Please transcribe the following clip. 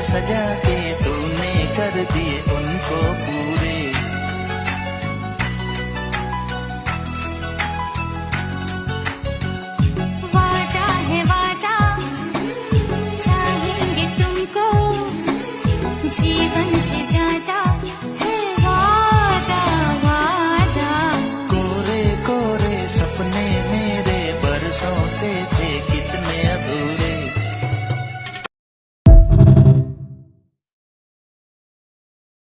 सजा के तूने कर दिए उनको पूरे। वादा है वादा, चाहेंगे तुमको जीवन से ज्यादा।